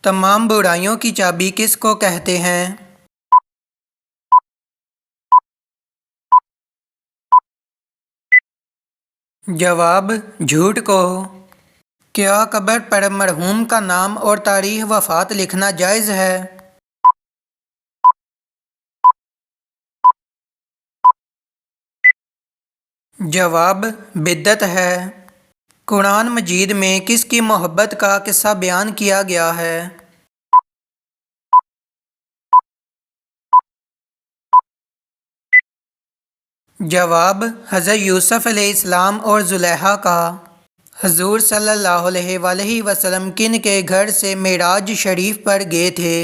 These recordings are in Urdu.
تمام برائیوں کی چابی کس کو کہتے ہیں؟ جواب: جھوٹ کو۔ کیا قبر پر مرحوم کا نام اور تاریخ وفات لکھنا جائز ہے؟ جواب: بدعت ہے۔ قرآن مجید میں کس کی محبت کا قصہ بیان کیا گیا ہے؟ جواب: حضرت یوسف علیہ السلام اور زلیخا کا۔ حضور صلی اللہ علیہ وآلہ وسلم کن کے گھر سے معراج شریف پر گئے تھے؟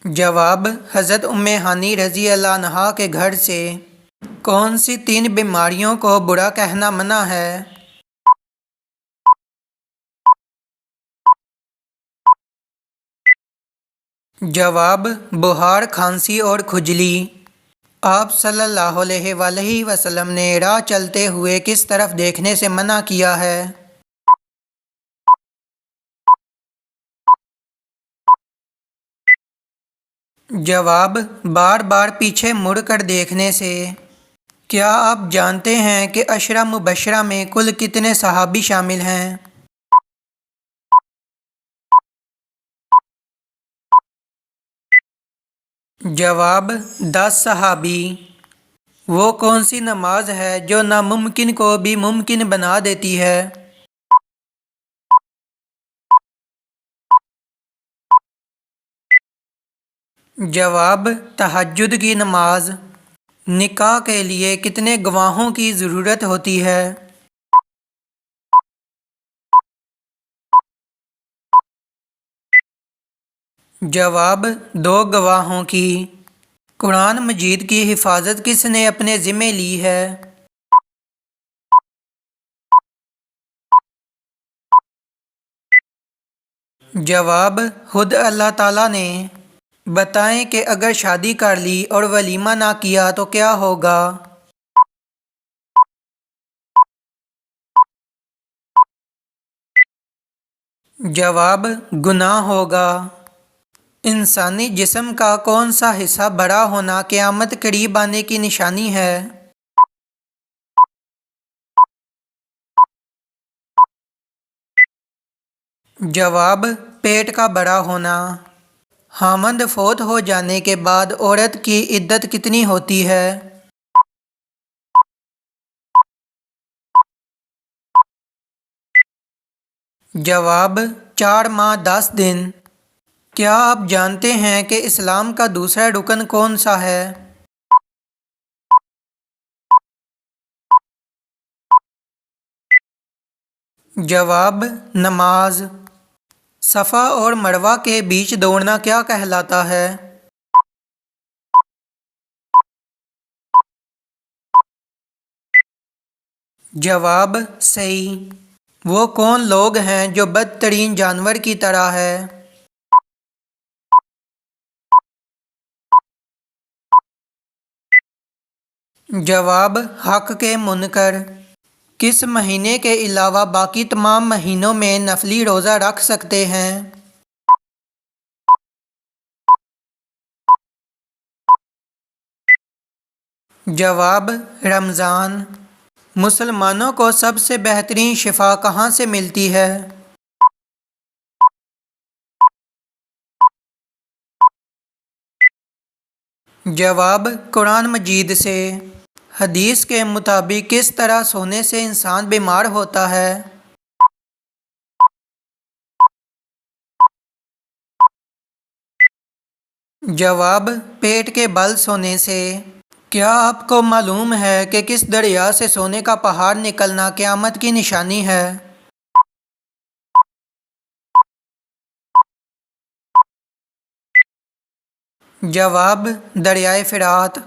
جواب: حضرت ام ہانی رضی اللہ عنہا کے گھر سے۔ کون سی 3 بیماریوں کو برا کہنا منع ہے؟ جواب: بخار، کھانسی اور کھجلی۔ آپ صلی اللہ علیہ وآلہ وسلم نے راہ چلتے ہوئے کس طرف دیکھنے سے منع کیا ہے؟ جواب: بار بار پیچھے مڑ کر دیکھنے سے۔ کیا آپ جانتے ہیں کہ 10 مبشرہ میں کل کتنے صحابی شامل ہیں؟ جواب: 10 صحابی۔ وہ کون سی نماز ہے جو ناممکن کو بھی ممکن بنا دیتی ہے؟ جواب: تہجد کی نماز۔ نکاح کے لیے کتنے گواہوں کی ضرورت ہوتی ہے؟ جواب: 2 گواہوں کی۔ قرآن مجید کی حفاظت کس نے اپنے ذمہ لی ہے؟ جواب: خود اللہ تعالیٰ نے۔ بتائیں کہ اگر شادی کر لی اور ولیمہ نہ کیا تو کیا ہوگا؟ جواب: گناہ ہوگا۔ انسانی جسم کا کون سا حصہ بڑا ہونا قیامت قریب آنے کی نشانی ہے؟ جواب: پیٹ کا بڑا ہونا۔ خامند فوت ہو جانے کے بعد عورت کی عدت کتنی ہوتی ہے؟ جواب: 4 ماہ 10 دن۔ کیا آپ جانتے ہیں کہ اسلام کا دوسرا رکن کون سا ہے؟ جواب: نماز۔ صفا اور مروہ کے بیچ دوڑنا کیا کہلاتا ہے؟ جواب: صحیح۔ وہ کون لوگ ہیں جو بدترین جانور کی طرح ہے؟ جواب: حق کے منکر۔ کس مہینے کے علاوہ باقی تمام مہینوں میں نفلی روزہ رکھ سکتے ہیں؟ جواب: رمضان۔ مسلمانوں کو سب سے بہترین شفا کہاں سے ملتی ہے؟ جواب: قرآن مجید سے۔ حدیث کے مطابق کس طرح سونے سے انسان بیمار ہوتا ہے؟ جواب: پیٹ کے بل سونے سے۔ کیا آپ کو معلوم ہے کہ کس دریا سے سونے کا پہاڑ نکلنا قیامت کی نشانی ہے؟ جواب: دریائے فرات۔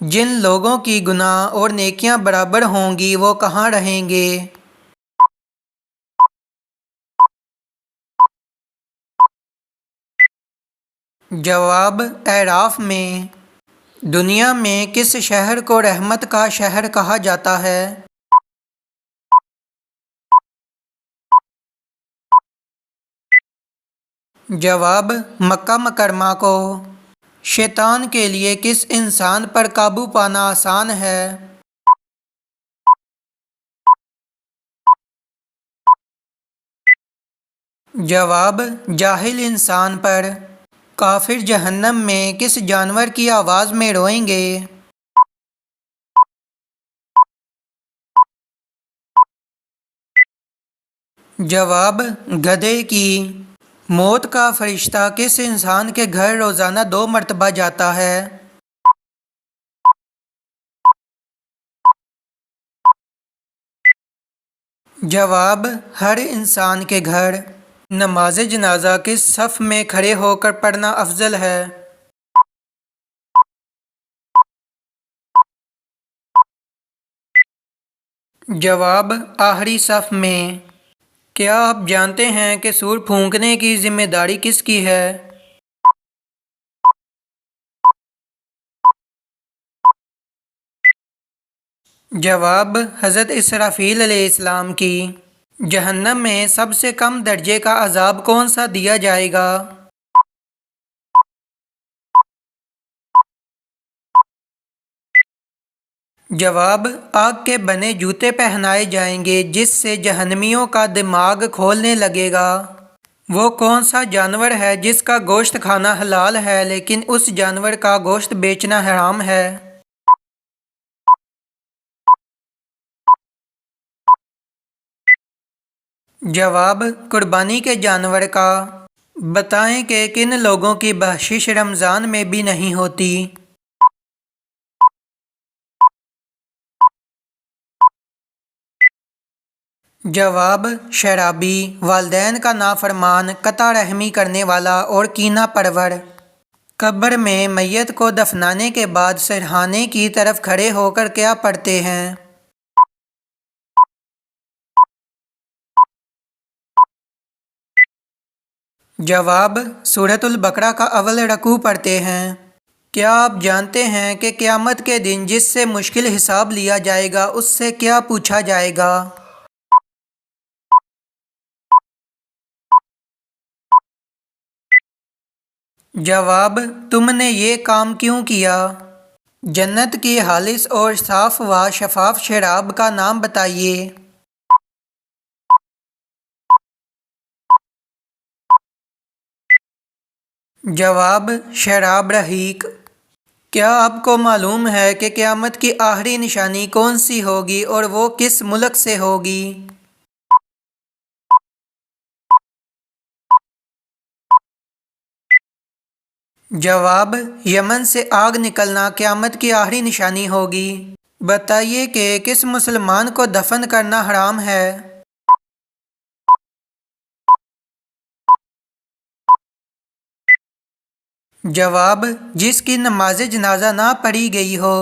جن لوگوں کی گناہ اور نیکیاں برابر ہوں گی وہ کہاں رہیں گے؟ جواب: اعراف میں۔ دنیا میں کس شہر کو رحمت کا شہر کہا جاتا ہے؟ جواب: مکہ مکرمہ کو۔ شیطان کے لیے کس انسان پر قابو پانا آسان ہے؟ جواب: جاہل انسان پر۔ کافر جہنم میں کس جانور کی آواز میں روئیں گے؟ جواب: گدھے کی۔ موت کا فرشتہ کس انسان کے گھر روزانہ 2 مرتبہ جاتا ہے؟ جواب: ہر انسان کے گھر۔ نماز جنازہ کس صف میں کھڑے ہو کر پڑھنا افضل ہے؟ جواب: آخری صف میں۔ کیا آپ جانتے ہیں کہ سور پھونکنے کی ذمہ داری کس کی ہے؟ جواب: حضرت اسرافیل علیہ السلام کی۔ جہنم میں سب سے کم درجے کا عذاب کون سا دیا جائے گا؟ جواب: آگ کے بنے جوتے پہنائے جائیں گے جس سے جہنمیوں کا دماغ کھولنے لگے گا۔ وہ کون سا جانور ہے جس کا گوشت کھانا حلال ہے لیکن اس جانور کا گوشت بیچنا حرام ہے؟ جواب: قربانی کے جانور کا۔ بتائیں کہ کن لوگوں کی بخشش رمضان میں بھی نہیں ہوتی؟ جواب: شرابی، والدین کا نافرمان، قطع رحمی کرنے والا اور کینہ پرور۔ قبر میں میت کو دفنانے کے بعد سرہانے کی طرف کھڑے ہو کر کیا پڑھتے ہیں؟ جواب: سورۃ البقرہ کا اول رکوع پڑھتے ہیں۔ کیا آپ جانتے ہیں کہ قیامت کے دن جس سے مشکل حساب لیا جائے گا اس سے کیا پوچھا جائے گا؟ جواب: تم نے یہ کام کیوں کیا؟ جنت کی خالص اور صاف و شفاف شراب کا نام بتائیے۔ جواب: شراب رحیق۔ کیا آپ کو معلوم ہے کہ قیامت کی آخری نشانی کون سی ہوگی اور وہ کس ملک سے ہوگی؟ جواب: یمن سے آگ نکلنا قیامت کی آخری نشانی ہوگی۔ بتائیے کہ کس مسلمان کو دفن کرنا حرام ہے؟ جواب: جس کی نماز جنازہ نہ پڑھی گئی ہو۔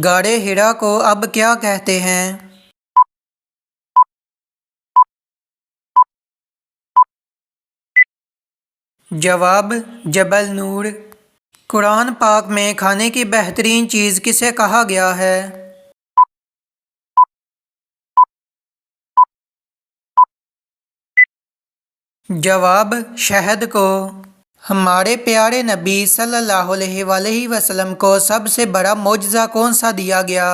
غار حرا کو اب کیا کہتے ہیں؟ جواب: جبل نور۔ قرآن پاک میں کھانے کی بہترین چیز کسے کہا گیا ہے؟ جواب: شہد کو۔ ہمارے پیارے نبی صلی اللہ علیہ وآلہ وسلم کو سب سے بڑا معجزہ کون سا دیا گیا؟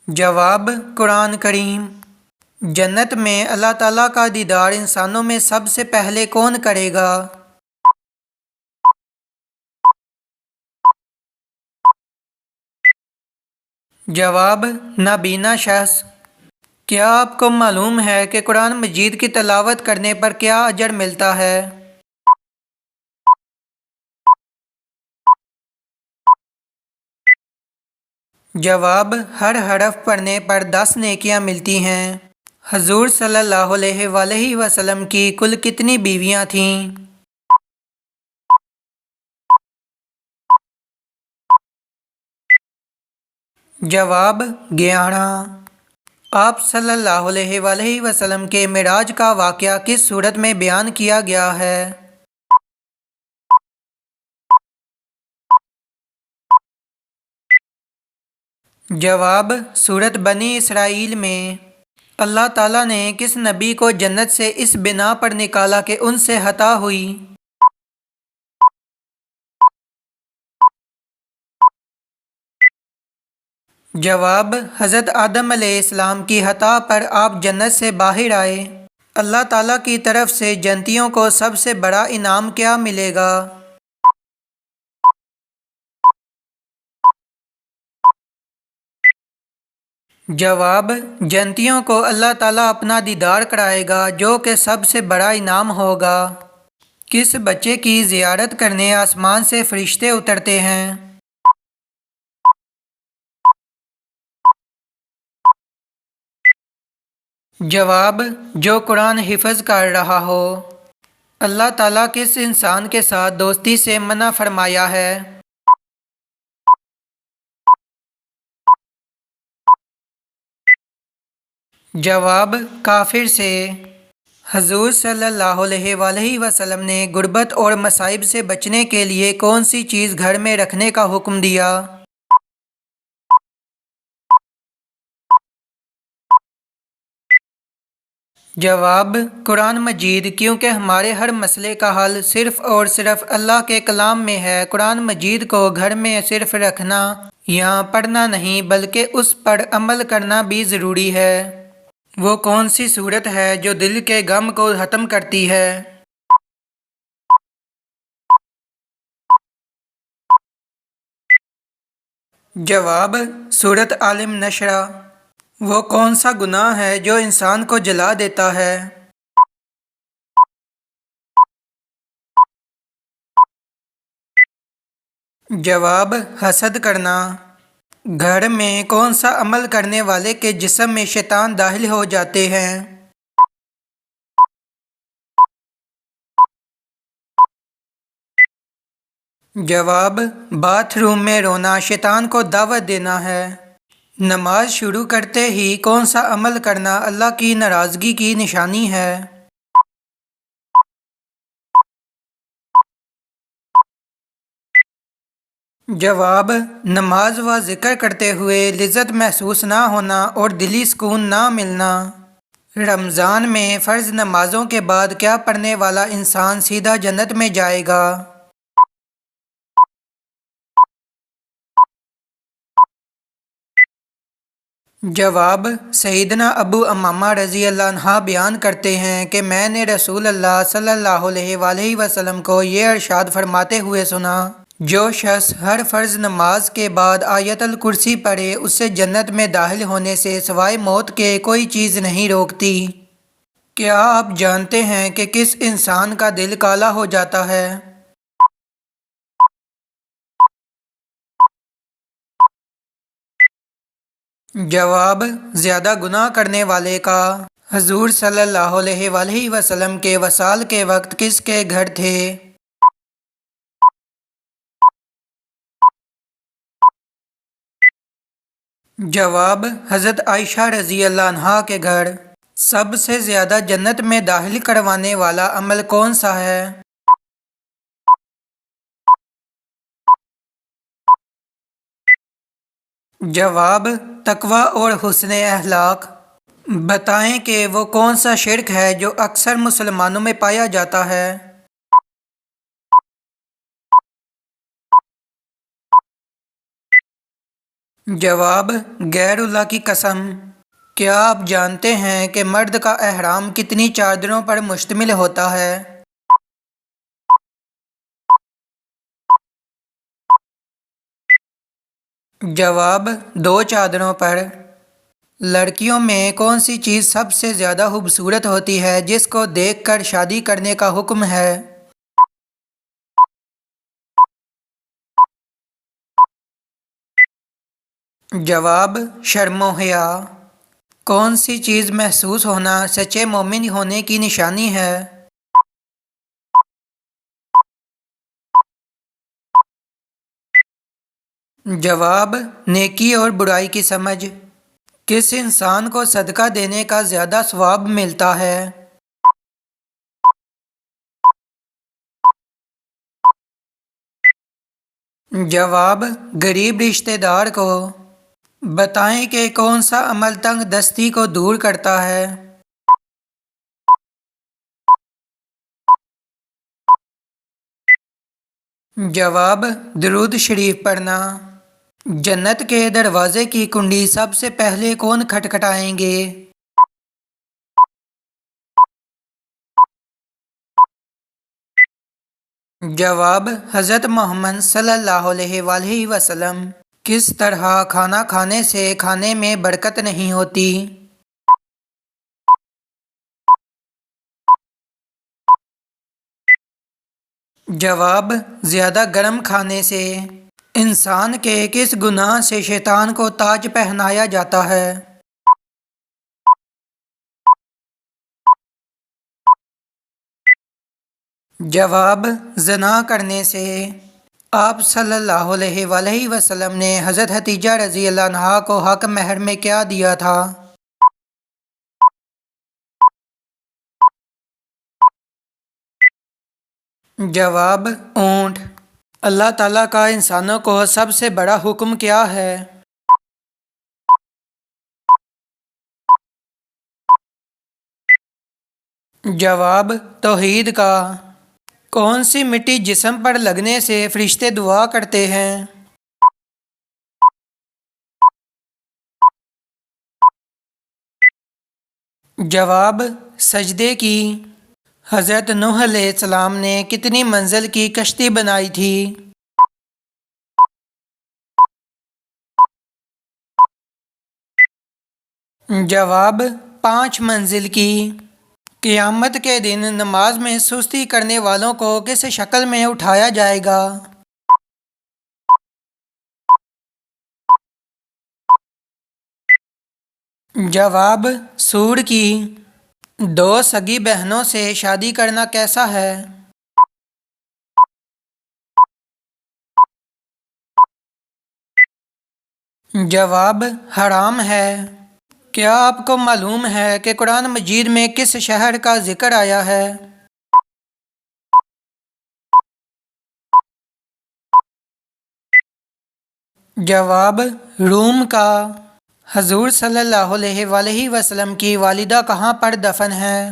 جواب: قرآن کریم۔ جنت میں اللہ تعالیٰ کا دیدار انسانوں میں سب سے پہلے کون کرے گا؟ جواب: نابینا شخص۔ کیا آپ کو معلوم ہے کہ قرآن مجید کی تلاوت کرنے پر کیا اجر ملتا ہے؟ جواب: ہر حرف پڑھنے پر 10 نیکیاں ملتی ہیں۔ حضور صلی اللہ علیہ وآلہ وسلم کی کل کتنی بیویاں تھیں؟ جواب: 11۔ آپ صلی اللہ علیہ وآلہ وسلم کے معراج کا واقعہ کس صورت میں بیان کیا گیا ہے؟ جواب سورت بنی اسرائیل میں اللہ تعالیٰ نے کس نبی کو جنت سے اس بنا پر نکالا کہ ان سے خطا ہوئی؟ جواب حضرت آدم علیہ السلام کی خطا پر آپ جنت سے باہر آئے۔ اللہ تعالیٰ کی طرف سے جنتیوں کو سب سے بڑا انعام کیا ملے گا؟ جواب جنتیوں کو اللہ تعالیٰ اپنا دیدار کرائے گا جو کہ سب سے بڑا انعام ہوگا۔ کس بچے کی زیارت کرنے آسمان سے فرشتے اترتے ہیں؟ جواب جو قرآن حفظ کر رہا ہو۔ اللہ تعالیٰ کس انسان کے ساتھ دوستی سے منع فرمایا ہے؟ جواب کافر سے۔ حضور صلی اللہ علیہ وآلہ وسلم نے غربت اور مصائب سے بچنے کے لیے کون سی چیز گھر میں رکھنے کا حکم دیا؟ جواب قرآن مجید، کیونکہ ہمارے ہر مسئلے کا حل صرف اور صرف اللہ کے کلام میں ہے۔ قرآن مجید کو گھر میں صرف رکھنا یا پڑھنا نہیں بلکہ اس پر عمل کرنا بھی ضروری ہے۔ وہ کون سی صورت ہے جو دل کے غم کو ختم کرتی ہے؟ جواب سورت عالم نشرہ۔ وہ کون سا گناہ ہے جو انسان کو جلا دیتا ہے؟ جواب حسد کرنا۔ گھر میں کون سا عمل کرنے والے کے جسم میں شیطان داخل ہو جاتے ہیں؟ جواب باتھ روم میں رونا شیطان کو دعوت دینا ہے۔ نماز شروع کرتے ہی کون سا عمل کرنا اللہ کی ناراضگی کی نشانی ہے؟ جواب نماز و ذکر کرتے ہوئے لذت محسوس نہ ہونا اور دلی سکون نہ ملنا۔ رمضان میں فرض نمازوں کے بعد کیا پڑھنے والا انسان سیدھا جنت میں جائے گا؟ جواب سیدنا ابو امامہ رضی اللہ عنہ بیان کرتے ہیں کہ میں نے رسول اللہ صلی اللہ علیہ وآلہ وسلم کو یہ ارشاد فرماتے ہوئے سنا، جو شخص ہر فرض نماز کے بعد آیت الکرسی پڑھے اسے جنت میں داخل ہونے سے سوائے موت کے کوئی چیز نہیں روکتی۔ کیا آپ جانتے ہیں کہ کس انسان کا دل کالا ہو جاتا ہے؟ جواب زیادہ گناہ کرنے والے کا۔ حضور صلی اللہ علیہ وآلہ وسلم کے وصال کے وقت کس کے گھر تھے؟ جواب حضرت عائشہ رضی اللہ عنہا کے گھر۔ سب سے زیادہ جنت میں داخل کروانے والا عمل کون سا ہے؟ جواب تقوی اور حسن اخلاق۔ بتائیں کہ وہ کون سا شرک ہے جو اکثر مسلمانوں میں پایا جاتا ہے؟ جواب غیر اللہ کی قسم۔ کیا آپ جانتے ہیں کہ مرد کا احرام کتنی چادروں پر مشتمل ہوتا ہے؟ جواب 2 چادروں پر۔ لڑکیوں میں کون سی چیز سب سے زیادہ خوبصورت ہوتی ہے جس کو دیکھ کر شادی کرنے کا حکم ہے؟ جواب شرم و حیا۔ کون سی چیز محسوس ہونا سچے مومن ہونے کی نشانی ہے؟ جواب نیکی اور برائی کی سمجھ۔ کس انسان کو صدقہ دینے کا زیادہ ثواب ملتا ہے؟ جواب غریب رشتہ دار کو۔ بتائیں کہ کون سا عمل تنگ دستی کو دور کرتا ہے؟ جواب: درود شریف پڑھنا۔ جنت کے دروازے کی کنڈی سب سے پہلے کون کھٹکھٹائیں گے؟ جواب: حضرت محمد صلی اللہ علیہ وآلہ وسلم۔ کس طرح کھانا کھانے سے کھانے میں برکت نہیں ہوتی؟ جواب: زیادہ گرم کھانے سے۔ انسان کے کس گناہ سے شیطان کو تاج پہنایا جاتا ہے؟ جواب: زنا کرنے سے۔ آپ صلی اللہ علیہ وآلہ وسلم نے حضرت حتیجہ رضی اللہ عنہا کو حق مہر میں کیا دیا تھا؟ جواب: اونٹ۔ اللہ تعالیٰ کا انسانوں کو سب سے بڑا حکم کیا ہے؟ جواب: توحید کا۔ کون سی مٹی جسم پر لگنے سے فرشتے دعا کرتے ہیں؟ جواب: سجدے کی۔ حضرت نوح علیہ السلام نے کتنی منزل کی کشتی بنائی تھی؟ جواب: 5 منزل کی۔ قیامت کے دن نماز میں سستی کرنے والوں کو کس شکل میں اٹھایا جائے گا؟ جواب: سور کی۔ 2 سگی بہنوں سے شادی کرنا کیسا ہے؟ جواب: حرام ہے۔ کیا آپ کو معلوم ہے کہ قرآن مجید میں کس شہر کا ذکر آیا ہے؟ جواب: روم کا۔ حضور صلی اللہ علیہ وآلہ وسلم کی والدہ کہاں پر دفن ہیں؟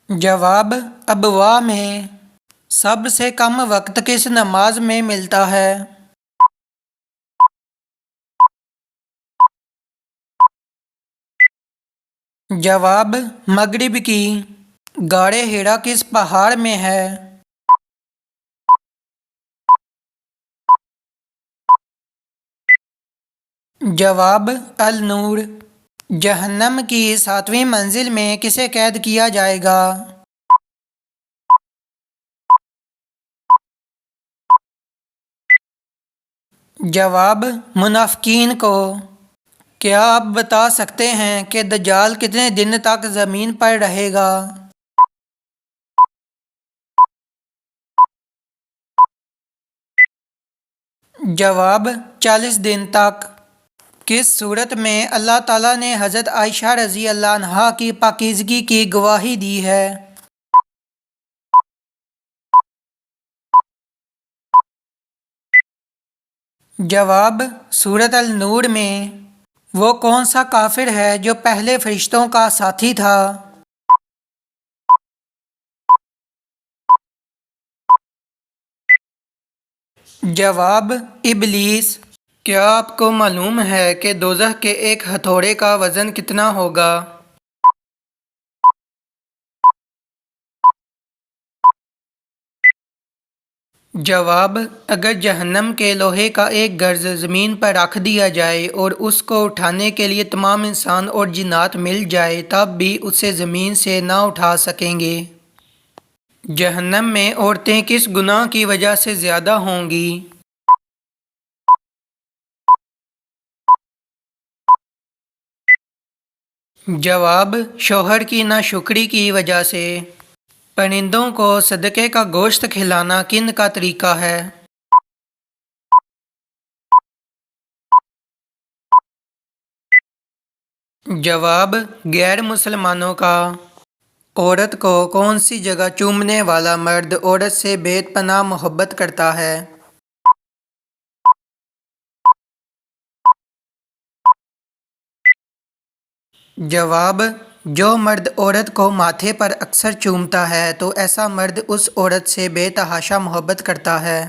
جواب: ابوا میں۔ سب سے کم وقت کس نماز میں ملتا ہے؟ جواب: مغرب کی۔ غار ہیرا کس پہاڑ میں ہے؟ جواب: النور۔ جہنم کی 7ویں منزل میں کسے قید کیا جائے گا؟ جواب: منافقین کو۔ کیا آپ بتا سکتے ہیں کہ دجال کتنے دن تک زمین پر رہے گا؟ جواب: 40 دن تک۔ کس صورت میں اللہ تعالیٰ نے حضرت عائشہ رضی اللہ عنہا کی پاکیزگی کی گواہی دی ہے؟ جواب: سورۃ النور میں۔ وہ کون سا کافر ہے جو پہلے فرشتوں کا ساتھی تھا؟ جواب: ابلیس۔ کیا آپ کو معلوم ہے کہ دوزخ کے ایک ہتھوڑے کا وزن کتنا ہوگا؟ جواب: اگر جہنم کے لوہے کا ایک گرز زمین پر رکھ دیا جائے اور اس کو اٹھانے کے لیے تمام انسان اور جنات مل جائے تب بھی اسے زمین سے نہ اٹھا سکیں گے۔ جہنم میں عورتیں کس گناہ کی وجہ سے زیادہ ہوں گی؟ جواب: شوہر کی ناشکری کی وجہ سے۔ پرندوں کو صدقے کا گوشت کھلانا کن کا طریقہ ہے؟ جواب: غیر مسلمانوں کا۔ عورت کو کون سی جگہ چومنے والا مرد عورت سے بے پناہ محبت کرتا ہے؟ جواب: جو مرد عورت کو ماتھے پر اکثر چومتا ہے تو ایسا مرد اس عورت سے بے تحاشا محبت کرتا ہے۔